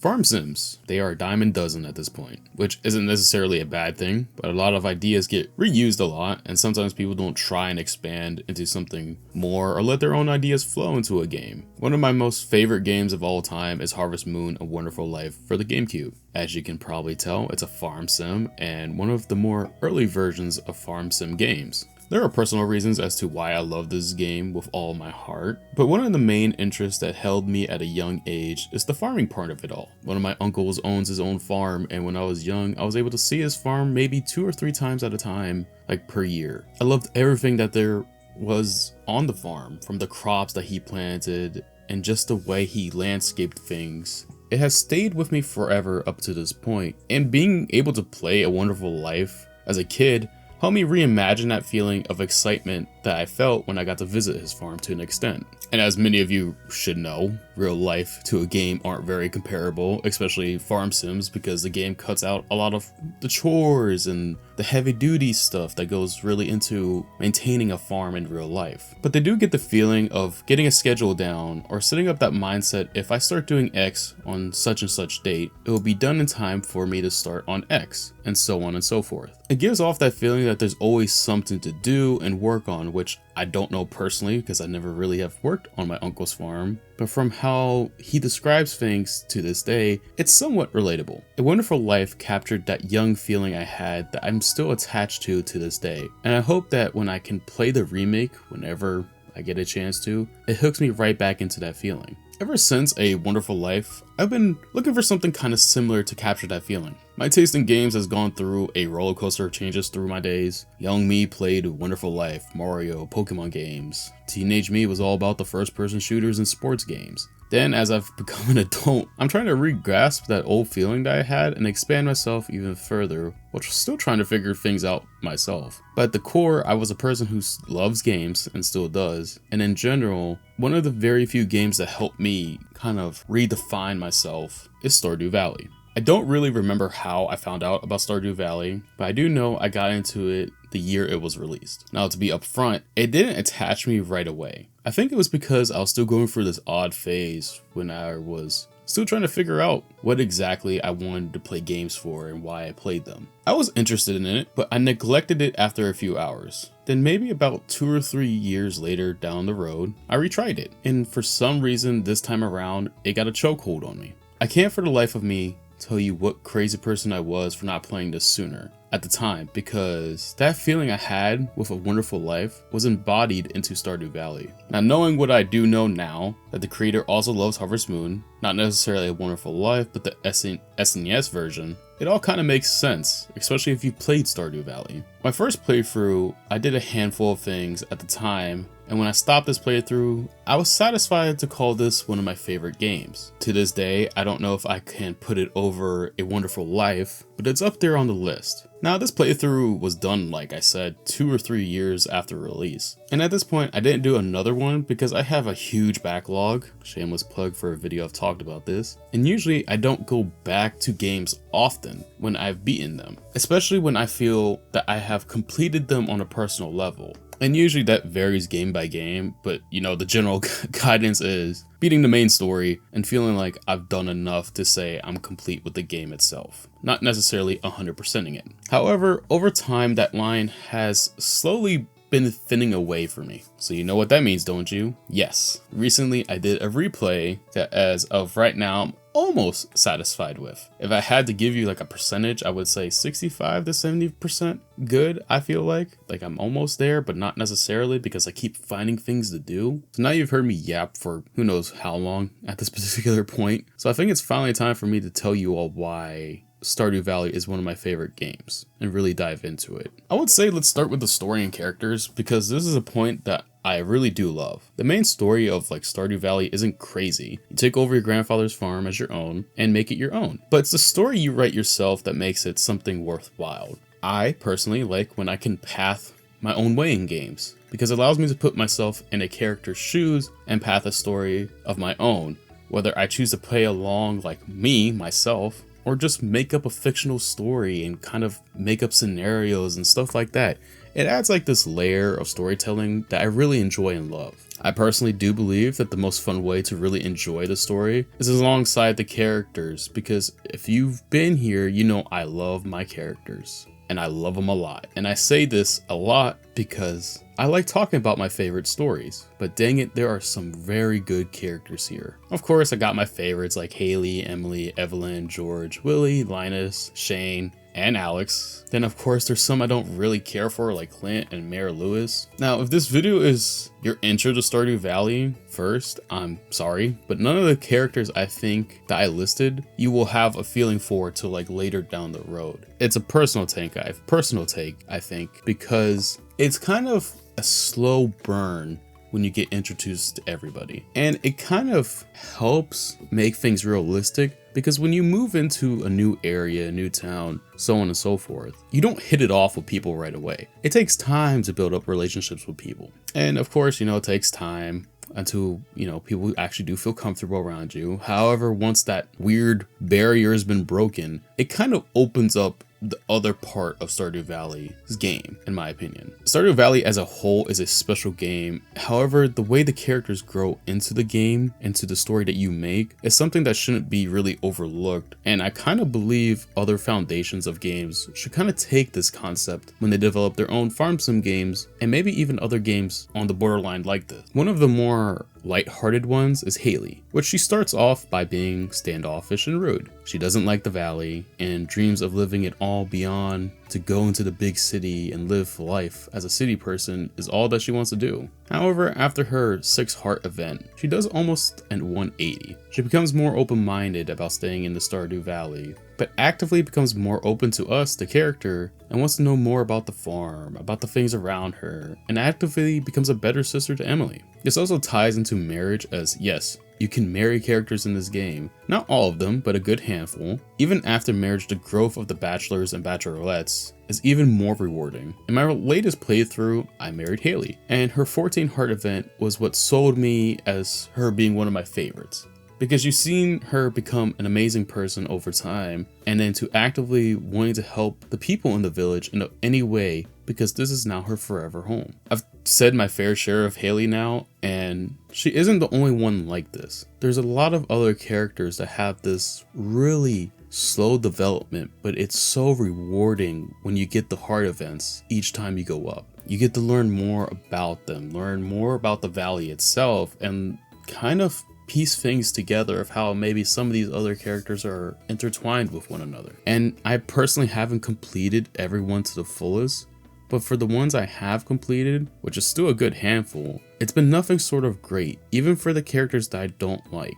Farm sims, they are a dime a dozen at this point, which isn't necessarily a bad thing, but a lot of ideas get reused a lot, and sometimes people don't try and expand into something more or let their own ideas flow into a game. One of my most favorite games of all time is Harvest Moon: A Wonderful Life for the GameCube. As you can probably tell, it's a farm sim and one of the more early versions of farm sim games. There are personal reasons as to why I love this game with all my heart, but one of the main interests that held me at a young age is the farming part of it all. One of my uncles owns his own farm, and when I was young, I was able to see his farm maybe 2 or 3 times at a time, like per year. I loved everything that there was on the farm, from the crops that he planted and just the way he landscaped things. It has stayed with me forever up to this point, and being able to play A Wonderful Life as a kid helped me reimagine that feeling of excitement that I felt when I got to visit his farm to an extent. And as many of you should know, real life to a game aren't very comparable, especially farm sims, because the game cuts out a lot of the chores and the heavy duty stuff that goes really into maintaining a farm in real life. But they do get the feeling of getting a schedule down or setting up that mindset: if I start doing X on such and such date, it will be done in time for me to start on X, and so on and so forth. It gives off that feeling that there's always something to do and work on, which I don't know personally because I never really have worked on my uncle's farm, but from how he describes things to this day, it's somewhat relatable. A Wonderful Life captured that young feeling I had that I'm still attached to this day, and I hope that when I can play the remake whenever I get a chance to, it hooks me right back into that feeling. Ever since A Wonderful Life, I've been looking for something kind of similar to capture that feeling. My taste in games has gone through a roller coaster of changes through my days. Young me played Wonderful Life, Mario, Pokemon games. Teenage me was all about the first-person shooters and sports games. Then, as I've become an adult, I'm trying to re-grasp that old feeling that I had and expand myself even further, while still trying to figure things out myself. But at the core, I was a person who loves games and still does, and in general, one of the very few games that helped me kind of redefine myself is Stardew Valley. I don't really remember how I found out about Stardew Valley, but I do know I got into it the year it was released. Now, to be upfront, it didn't attach me right away. I think it was because I was still going through this odd phase when I was still trying to figure out what exactly I wanted to play games for and why I played them. I was interested in it, but I neglected it after a few hours. Then maybe about 2 or 3 years later down the road, I retried it. And for some reason this time around, it got a chokehold on me. I can't for the life of me tell you what crazy person I was for not playing this sooner at the time, because that feeling I had with A Wonderful Life was embodied into Stardew Valley. Now, knowing what I do know now, that the creator also loves Harvest Moon, not necessarily A Wonderful Life, but the SNES version, it all kind of makes sense, especially if you played Stardew Valley. My first playthrough, I did a handful of things at the time, and when I stopped this playthrough, I was satisfied to call this one of my favorite games. To this day, I don't know if I can put it over A Wonderful Life, but it's up there on the list. Now, this playthrough was done, like I said, 2 or 3 years after release. And at this point, I didn't do another one because I have a huge backlog. Shameless plug for a video I've talked about this. And usually I don't go back to games often when I've beaten them, especially when I feel that I have completed them on a personal level. And usually that varies game by game, but you know, the general guidance is beating the main story and feeling like I've done enough to say I'm complete with the game itself, not necessarily 100%ing it. However, over time that line has slowly been thinning away for me. So you know what that means, don't you? Yes. Recently I did a replay that as of right now I'm almost satisfied with. If I had to give you like a percentage, I would say 65 to 70% good. I feel like I'm almost there, but not necessarily because I keep finding things to do. So now you've heard me yap for who knows how long at this particular point. So I think it's finally time for me to tell you all why Stardew Valley is one of my favorite games and really dive into it. I would say let's start with the story and characters, because this is a point that I really do love. The main story of like Stardew Valley isn't crazy. You take over your grandfather's farm as your own and make it your own. But it's the story you write yourself that makes it something worthwhile. I personally like when I can path my own way in games, because it allows me to put myself in a character's shoes and path a story of my own. Whether I choose to play along like myself, or just make up a fictional story and kind of make up scenarios and stuff like that. It adds like this layer of storytelling that I really enjoy and love. I personally do believe that the most fun way to really enjoy the story is alongside the characters, because if you've been here, you know I love my characters. And I love them a lot. And I say this a lot because I like talking about my favorite stories, but dang it, there are some very good characters here. Of course, I got my favorites like Haley, Emily, Evelyn, George, Willie, Linus, Shane, and Alex. Then of course there's some I don't really care for, like Clint and Mayor Lewis. Now if this video is your intro to Stardew Valley, first, I'm sorry, but none of the characters I think that I listed you will have a feeling for till like later down the road. It's a personal take I think, because it's kind of a slow burn when you get introduced to everybody. And it kind of helps make things realistic, because when you move into a new area, a new town, so on and so forth, you don't hit it off with people right away. It takes time to build up relationships with people. And of course, it takes time until, people actually do feel comfortable around you. However, once that weird barrier has been broken, it kind of opens up the other part of Stardew Valley's game, in my opinion. Stardew Valley as a whole is a special game. However, the way the characters grow into the game, into the story that you make, is something that shouldn't be really overlooked. And I kind of believe other foundations of games should kind of take this concept when they develop their own farm sim games, and maybe even other games on the borderline like this. One of the more light-hearted ones is Haley, which she starts off by being standoffish and rude. She doesn't like the valley and dreams of living it all beyond. To go into the big city and live life as a city person is all that she wants to do. However, after her 6 heart event, she does almost an 180. She becomes more open-minded about staying in the Stardew Valley, but actively becomes more open to us, the character, and wants to know more about the farm, about the things around her, and actively becomes a better sister to Emily. This also ties into marriage, as yes, you can marry characters in this game. Not all of them, but a good handful. Even after marriage, the growth of the bachelors and bachelorettes is even more rewarding. In my latest playthrough, I married Haley, and her 14 heart event was what sold me as her being one of my favorites. Because you've seen her become an amazing person over time, and then to actively wanting to help the people in the village in any way, because this is now her forever home. I've said my fair share of Haley now, and she isn't the only one like this. There's a lot of other characters that have this really slow development, but it's so rewarding when you get the heart events each time you go up. You get to learn more about them, learn more about the valley itself, and kind of piece things together of how maybe some of these other characters are intertwined with one another. And I personally haven't completed everyone to the fullest, but for the ones I have completed, which is still a good handful, it's been nothing sort of great, even for the characters that I don't like.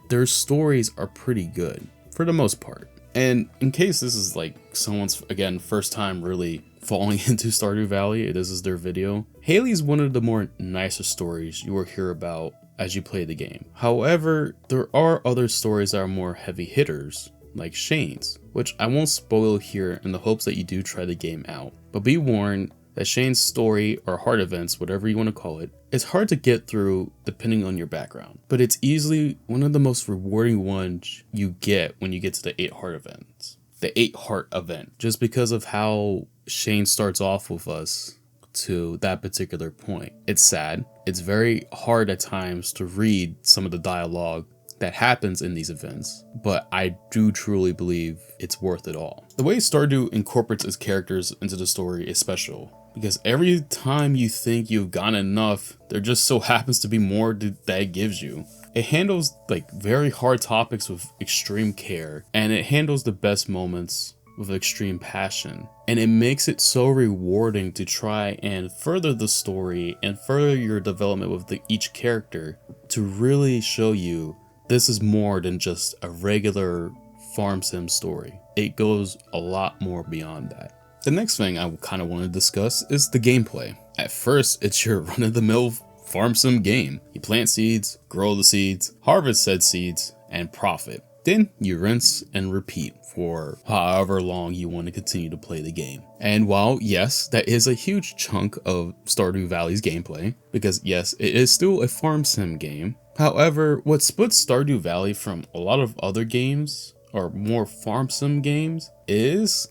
Their stories are pretty good, for the most part. And in case this is like someone's, again, first time really falling into Stardew Valley, this is their video, Haley's one of the more nicer stories you will hear about as you play the game. However, there are other stories that are more heavy hitters, like Shane's, which I won't spoil here in the hopes that you do try the game out. But be warned that Shane's story, or heart events, whatever you want to call it, is hard to get through depending on your background. But it's easily one of the most rewarding ones you get when you get to the 8 heart events. The 8 heart event, just because of how Shane starts off with us to that particular point. It's sad. It's very hard at times to read some of the dialogue that happens in these events, but I do truly believe it's worth it all. The way Stardew incorporates its characters into the story is special, because every time you think you've gotten enough, there just so happens to be more that it gives you. It handles like very hard topics with extreme care, and it handles the best moments with extreme passion, and it makes it so rewarding to try and further the story and further your development with each character to really show you this is more than just a regular farm sim story. It goes a lot more beyond that. The next thing I kind of want to discuss is the gameplay. At first, it's your run-of-the-mill farm sim game. You plant seeds, grow the seeds, harvest said seeds, and profit. Then you rinse and repeat for however long you want to continue to play the game. And while yes, that is a huge chunk of Stardew Valley's gameplay, because yes, it is still a farm sim game. However, what splits Stardew Valley from a lot of other games or more farm sim games is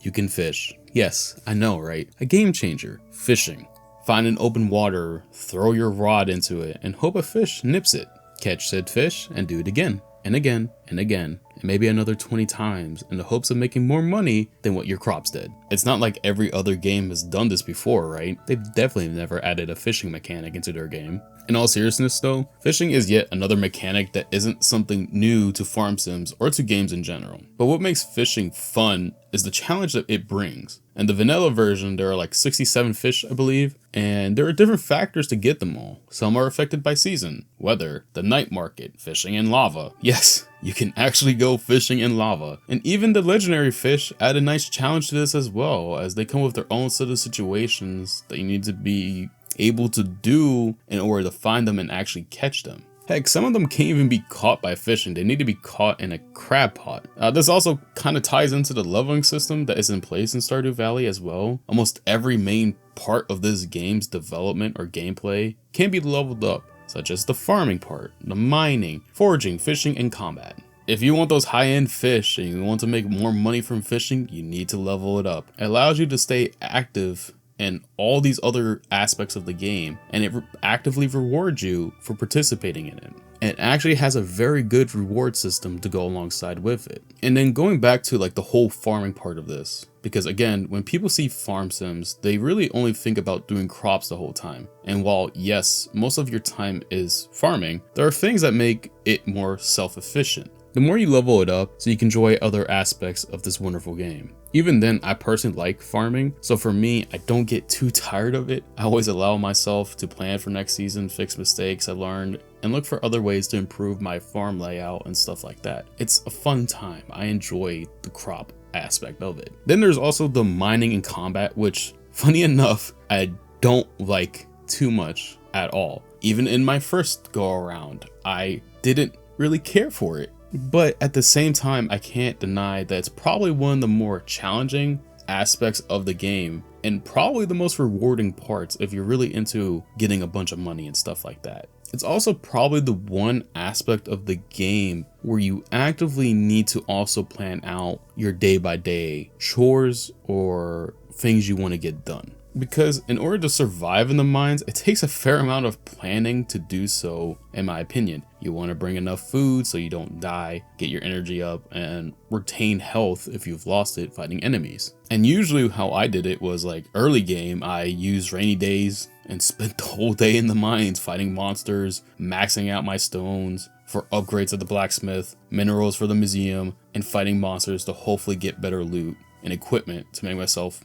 you can fish. Yes, I know, right? A game changer, fishing. Find an open water, throw your rod into it, and hope a fish nips it. Catch said fish and do it again, and again, and again, and maybe another 20 times in the hopes of making more money than what your crops did. It's not like every other game has done this before, right? They've definitely never added a fishing mechanic into their game. In all seriousness though, fishing is yet another mechanic that isn't something new to farm sims or to games in general. But what makes fishing fun is the challenge that it brings. In the vanilla version, there are like 67 fish, I believe, and there are different factors to get them all. Some are affected by season, weather, the night market, fishing in lava. Yes, you can actually go fishing in lava. And even the legendary fish add a nice challenge to this as well, as they come with their own set of situations that you need to be able to do in order to find them and actually catch them. Heck, some of them can't even be caught by fishing. They need to be caught in a crab pot. This also kind of ties into the leveling system that is in place in Stardew Valley as well. Almost every main part of this game's development or gameplay can be leveled up, such as the farming part, the mining, foraging, fishing, and combat. If you want those high-end fish and you want to make more money from fishing, you need to level it up. It allows you to stay active and all these other aspects of the game, and it actively rewards you for participating in it. It actually has a very good reward system to go alongside with it. And then going back to like the whole farming part of this, because again, when people see farm sims, they really only think about doing crops the whole time. And while yes, most of your time is farming, there are things that make it more self-efficient. The more you level it up, so you can enjoy other aspects of this wonderful game. Even then, I personally like farming, so for me, I don't get too tired of it. I always allow myself to plan for next season, fix mistakes I learned, and look for other ways to improve my farm layout and stuff like that. It's a fun time. I enjoy the crop aspect of it. Then there's also the mining and combat, which, funny enough, I don't like too much at all. Even in my first go around, I didn't really care for it. But at the same time, I can't deny that it's probably one of the more challenging aspects of the game and probably the most rewarding parts if you're really into getting a bunch of money and stuff like that. It's also probably the one aspect of the game where you actively need to also plan out your day-by-day chores or things you want to get done. Because in order to survive in the mines, it takes a fair amount of planning to do so, in my opinion. You want to bring enough food so you don't die, get your energy up, and retain health if you've lost it fighting enemies. And usually how I did it was like early game, I used rainy days and spent the whole day in the mines fighting monsters, maxing out my stones for upgrades at the blacksmith, minerals for the museum, and fighting monsters to hopefully get better loot and equipment to make myself,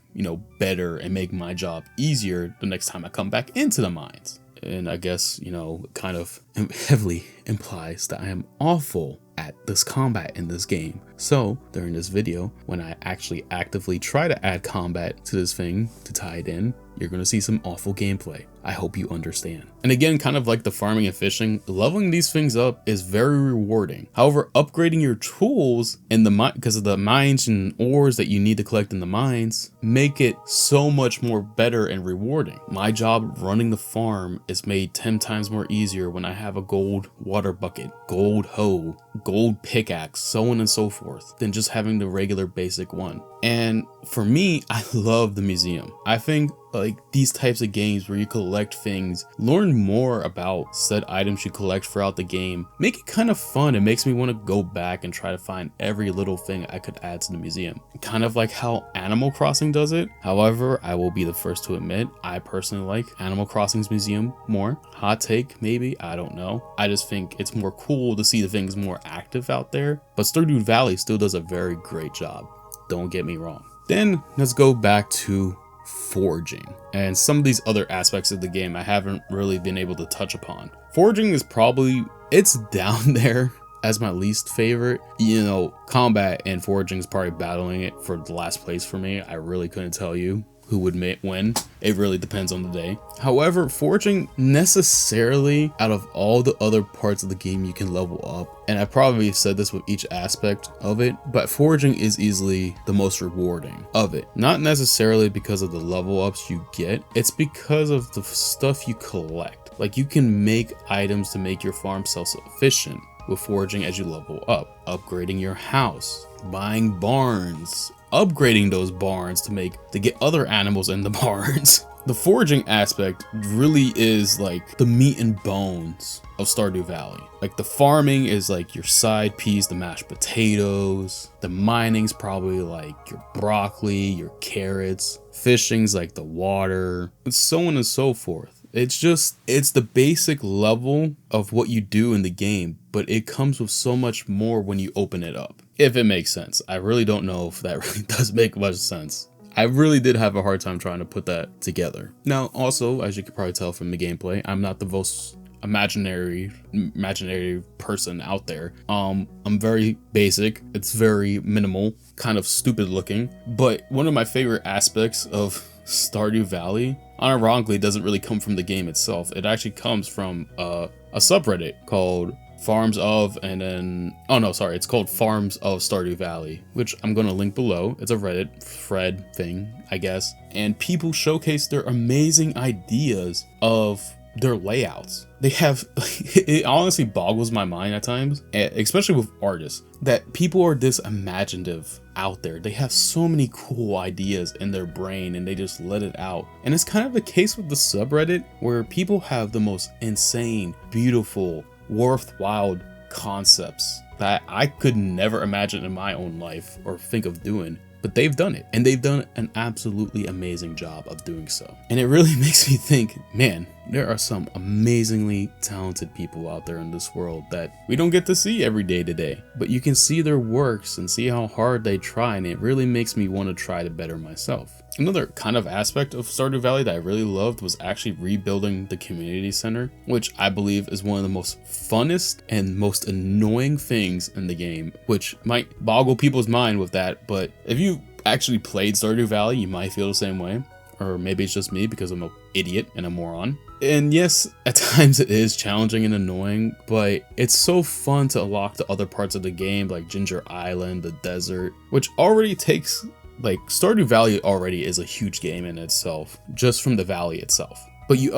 better and make my job easier the next time I come back into the mines. And I guess, kind of heavily implies that I am awful at this combat in this game. So during this video, when I actually actively try to add combat to this thing to tie it in, you're going to see some awful gameplay. I hope you understand. And again, kind of like the farming and fishing, leveling these things up is very rewarding. However, upgrading your tools in the mine, because of the mines and ores that you need to collect in the mines, make it so much more better and rewarding. My job running the farm is made 10 times more easier when I have a gold water bucket, gold hoe, gold pickaxe, so on and so forth, than just having the regular basic one. And for me, I love the museum. I think like these types of games where you collect things, learn more about said items you collect throughout the game, make it kind of fun. It makes me want to go back and try to find every little thing I could add to the museum. Kind of like how Animal Crossing does it. However, I will be the first to admit, I personally like Animal Crossing's museum more. Hot take, maybe, I don't know. I just think it's more cool to see the things more active out there. But Stardew Valley still does a very great job. Don't get me wrong. Then let's go back to foraging and some of these other aspects of the game I haven't really been able to touch upon. Foraging is probably, it's down there as my least favorite. Combat and foraging is probably battling it for the last place for me. I really couldn't tell you who would win. It really depends on the day. However, foraging necessarily, out of all the other parts of the game you can level up, and I probably said this with each aspect of it, but foraging is easily the most rewarding of it. Not necessarily because of the level ups you get, it's because of the stuff you collect. Like you can make items to make your farm self-sufficient. with foraging as you level up, upgrading your house, buying barns, upgrading those barns to get other animals in the barns. The foraging aspect really is like the meat and bones of Stardew Valley. Like the farming is like your side piece, the mashed potatoes. The mining's probably like your broccoli, your carrots. Fishing's like the water, and so on and so forth. It's the basic level of what you do in the game, but it comes with so much more when you open it up. If it makes sense. I really don't know if that really does make much sense. I really did have a hard time trying to put that together. Now, also, as you can probably tell from the gameplay, I'm not the most imaginary person out there. I'm very basic. It's very minimal, kind of stupid looking. But one of my favorite aspects of Stardew Valley, unironically, doesn't really come from the game itself. It actually comes from a subreddit called it's called Farms of Stardew Valley, which I'm going to link below. It's a Reddit thread thing, I guess. And people showcase their amazing ideas of their layouts. They have, it honestly boggles my mind at times, especially with artists, that people are this imaginative out there. They have so many cool ideas in their brain and they just let it out. And it's kind of the case with the subreddit where people have the most insane, beautiful, worthwhile concepts that I could never imagine in my own life or think of doing, but they've done it, and they've done an absolutely amazing job of doing so. And it really makes me think, man, there are some amazingly talented people out there in this world that we don't get to see every day today, but you can see their works and see how hard they try, and it really makes me want to try to better myself. Another kind of aspect of Stardew Valley that I really loved was actually rebuilding the community center, which I believe is one of the most funnest and most annoying things in the game, which might boggle people's mind with that, but if you actually played Stardew Valley, you might feel the same way. Or maybe it's just me because I'm an idiot and a moron. And yes, at times it is challenging and annoying, but it's so fun to unlock the other parts of the game like Ginger Island, the desert, which already takes, like, Stardew Valley already is a huge game in itself, just from the valley itself. But you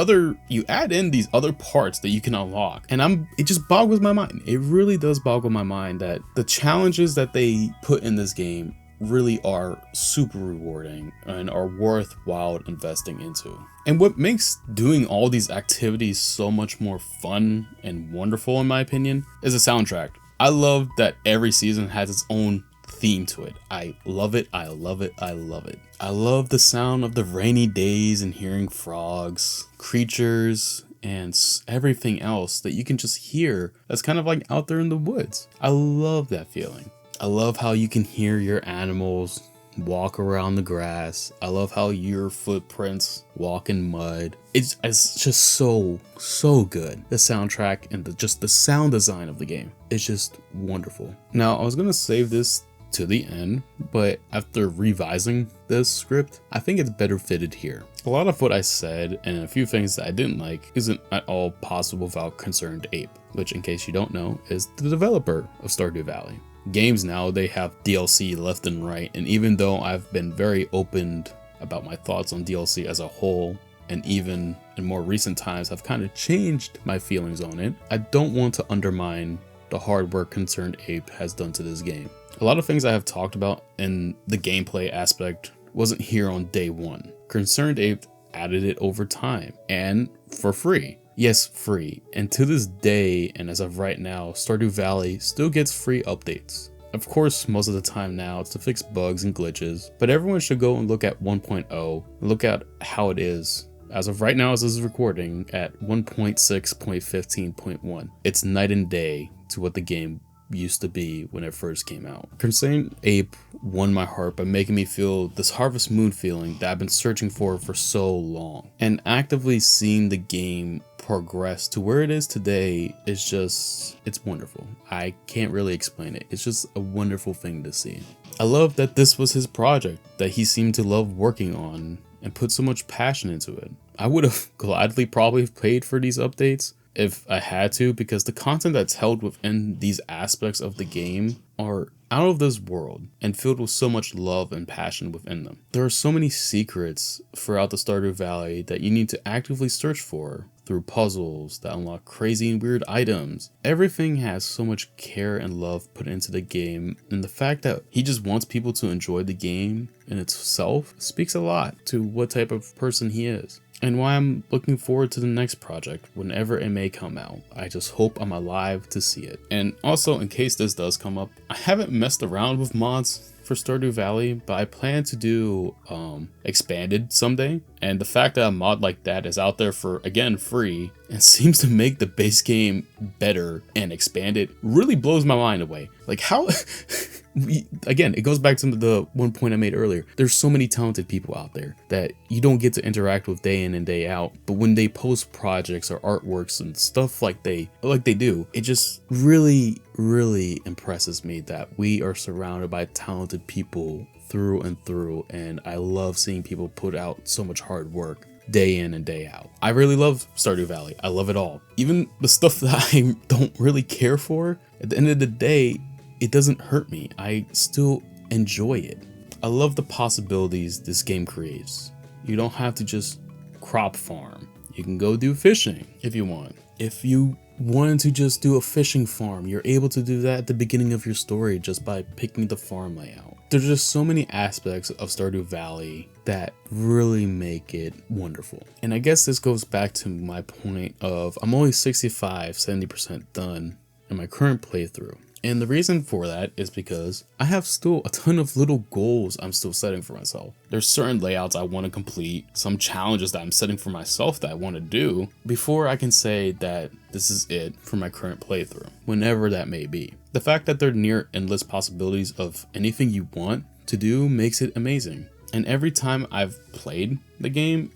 add in these other parts that you can unlock, and it just boggles my mind. It really does boggle my mind that the challenges that they put in this game really are super rewarding and are worthwhile investing into. And what makes doing all these activities so much more fun and wonderful, in my opinion, is the soundtrack. I love that every season has its own theme to it. I love it. I love it. I love it. I love the sound of the rainy days and hearing frogs, creatures, and everything else that you can just hear that's kind of like out there in the woods. I love that feeling. I love how you can hear your animals walk around the grass. I love how your footprints walk in mud. It's just so good. The soundtrack and the sound design of the game is just wonderful. Now, I was gonna save this to the end, but after revising this script, I think it's better fitted here. A lot of what I said and a few things that I didn't like isn't at all possible without Concerned Ape, which, in case you don't know, is the developer of Stardew Valley. Games now, they have DLC left and right, and even though I've been very open about my thoughts on DLC as a whole, and even in more recent times have kind of changed my feelings on it, I don't want to undermine the hard work Concerned Ape has done to this game. A lot of things I have talked about in the gameplay aspect wasn't here on day one. Concerned Ape added it over time, and for free. Yes, free. And to this day, and as of right now, Stardew Valley still gets free updates. Of course, most of the time now it's to fix bugs and glitches, but everyone should go and look at 1.0 and look at how it is. As of right now, as this is recording, at 1.6.15.1. It's night and day to what the game used to be when it first came out. Concerned Ape won my heart by making me feel this Harvest Moon feeling that I've been searching for so long. And actively seeing the game progress to where it is today is just, it's wonderful. I can't really explain it. It's just a wonderful thing to see. I love that this was his project that he seemed to love working on and put so much passion into it. I would have gladly probably paid for these updates if I had to, because the content that's held within these aspects of the game are out of this world and filled with so much love and passion within them. There are so many secrets throughout the Stardew Valley that you need to actively search for through puzzles that unlock crazy and weird items. Everything has so much care and love put into the game, and the fact that he just wants people to enjoy the game in itself speaks a lot to what type of person he is. And why I'm looking forward to the next project whenever it may come out. I just hope I'm alive to see it. And also, in case this does come up, I haven't messed around with mods for Stardew Valley, but I plan to do expanded someday. And the fact that a mod like that is out there for, again, free and seems to make the base game better and expanded really blows my mind away. Like how again, it goes back to the one point I made earlier. There's so many talented people out there that you don't get to interact with day in and day out, but when they post projects or artworks and stuff like they do, it just really impresses me that we are surrounded by talented people through and through, and I love seeing people put out so much hard work day in and day out. I really love Stardew Valley. I love it all. Even the stuff that I don't really care for, at the end of the day, it doesn't hurt me. I still enjoy it. I love the possibilities this game creates. You don't have to just crop farm. You can go do fishing if you want. If you wanted to just do a fishing farm, you're able to do that at the beginning of your story just by picking the farm layout. There's just so many aspects of Stardew Valley that really make it wonderful. And I guess this goes back to my point of I'm only 65-70% done in my current playthrough. And the reason for that is because I have still a ton of little goals I'm still setting for myself. There's certain layouts I want to complete, some challenges that I'm setting for myself that I want to do before I can say that this is it for my current playthrough, whenever that may be. The fact that there are near endless possibilities of anything you want to do makes it amazing. And every time I've played the game,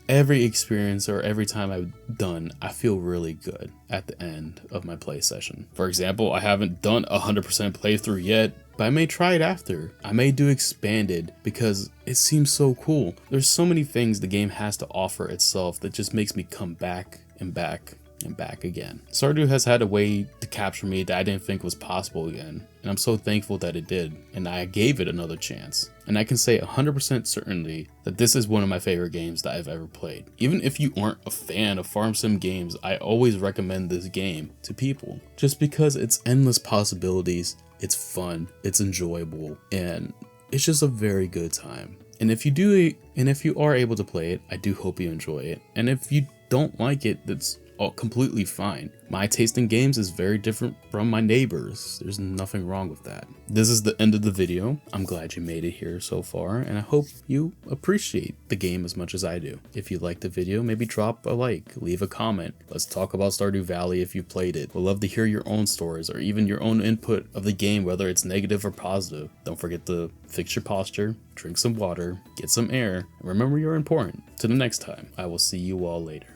every experience or every time I've done, I feel really good at the end of my play session. For example, I haven't done 100% playthrough yet, but I may try it after. I may do expanded because it seems so cool. There's so many things the game has to offer itself that just makes me come back and back and back again. Stardew has had a way to capture me that I didn't think was possible again, and I'm so thankful that it did, and I gave it another chance. And I can say 100% certainly that this is one of my favorite games that I've ever played. Even if you aren't a fan of farm sim games, I always recommend this game to people, just because it's endless possibilities, it's fun, it's enjoyable, and it's just a very good time. And if you are able to play it, I do hope you enjoy it. And if you don't like it, that's completely fine. My taste in games is very different from my neighbors. There's nothing wrong with that. This is the end of the video. I'm glad you made it here so far, and I hope you appreciate the game as much as I do. If you liked the video, maybe drop a like, leave a comment. Let's talk about Stardew Valley if you played it. We'd love to hear your own stories or even your own input of the game, whether it's negative or positive. Don't forget to fix your posture, drink some water, get some air, and remember you're important. Till the next time, I will see you all later.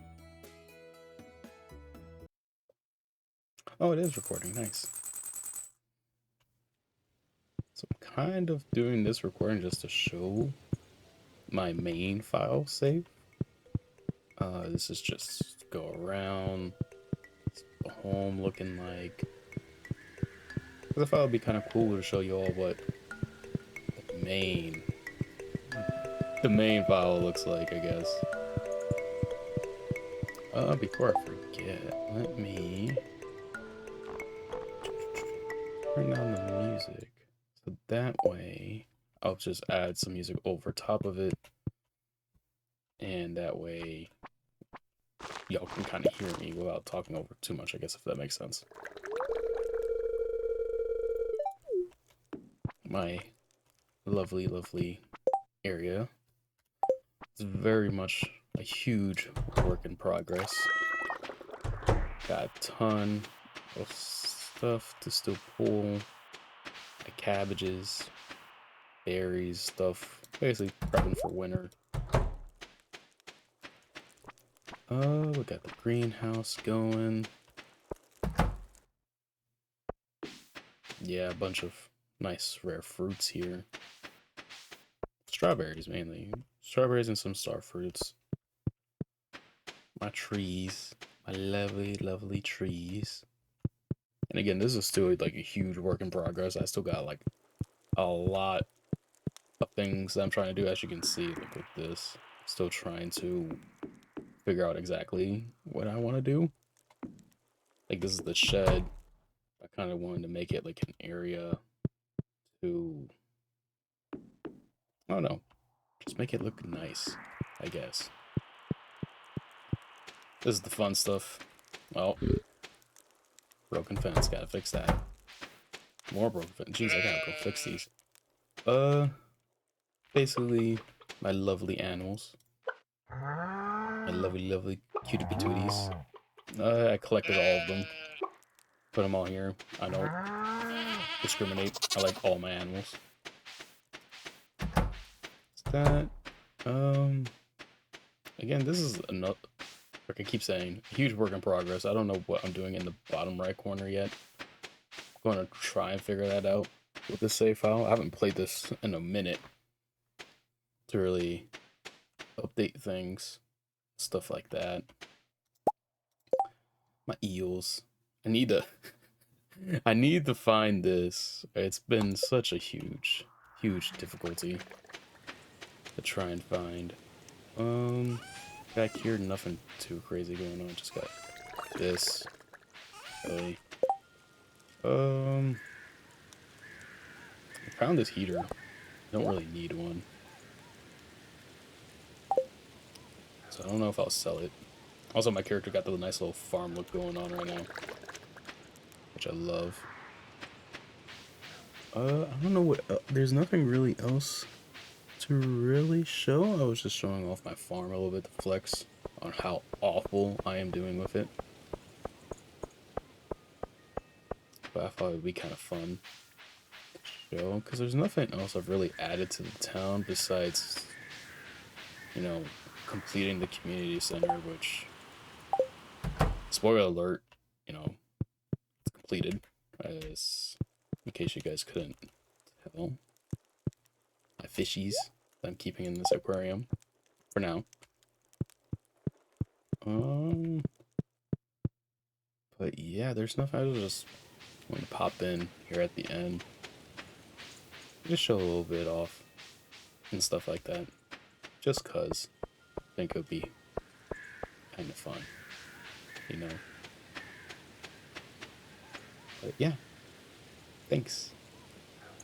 Oh, it is recording. Nice. So I'm kind of doing this recording just to show my main file save. This is just go around. What's the home looking like? I thought it would be kind of cool to show you all what the main file looks like, I guess. Before I forget, let me turn down the music, so that way I'll just add some music over top of it, and that way y'all can kind of hear me without talking over too much, I guess, if that makes sense. My lovely area is very much a huge work in progress. Got a ton of stuff to still pull, like cabbages, berries, stuff, basically prepping for winter. We got the greenhouse going. Yeah, a bunch of nice rare fruits here. Strawberries mainly. Strawberries and some star fruits. My trees. My lovely trees. And again, this is still like a huge work in progress. I still got like a lot of things that I'm trying to do. As you can see, look at this. Still trying to figure out exactly what I want to do. Like this is the shed. I kind of wanted to make it like an area to, I don't know, just make it look nice, I guess. This is the fun stuff. Well, broken fence, gotta fix that. More broken fence. Jeez, I gotta go fix these. Basically, my lovely animals. My lovely, lovely cutie patooties. I collected all of them. Put them all here. I don't discriminate. I like all my animals. Is that, again, this is another, like I keep saying, huge work in progress. I don't know what I'm doing in the bottom right corner yet. I'm going to try and figure that out with this save file. I haven't played this in a minute to really update things, stuff like that. My eels. I need to I need to find this. It's been such a huge difficulty to try and find. Back here, nothing too crazy going on. Just got this. Really. I found this heater. I don't really need one. So I don't know if I'll sell it. Also, my character got the nice little farm look going on right now, which I love. I don't know what... there's nothing really else to really show. I was just showing off my farm a little bit to flex on how awful I am doing with it. But I thought it would be kind of fun to show, because there's nothing else I've really added to the town besides, you know, completing the community center, which, spoiler alert, you know, it's completed, as in case you guys couldn't tell. My fishies that I'm keeping in this aquarium for now. But yeah, there's nothing. I was just want to pop in here at the end, just show a little bit off and stuff like that, just cause I think it would be kind of fun, you know. But yeah, thanks.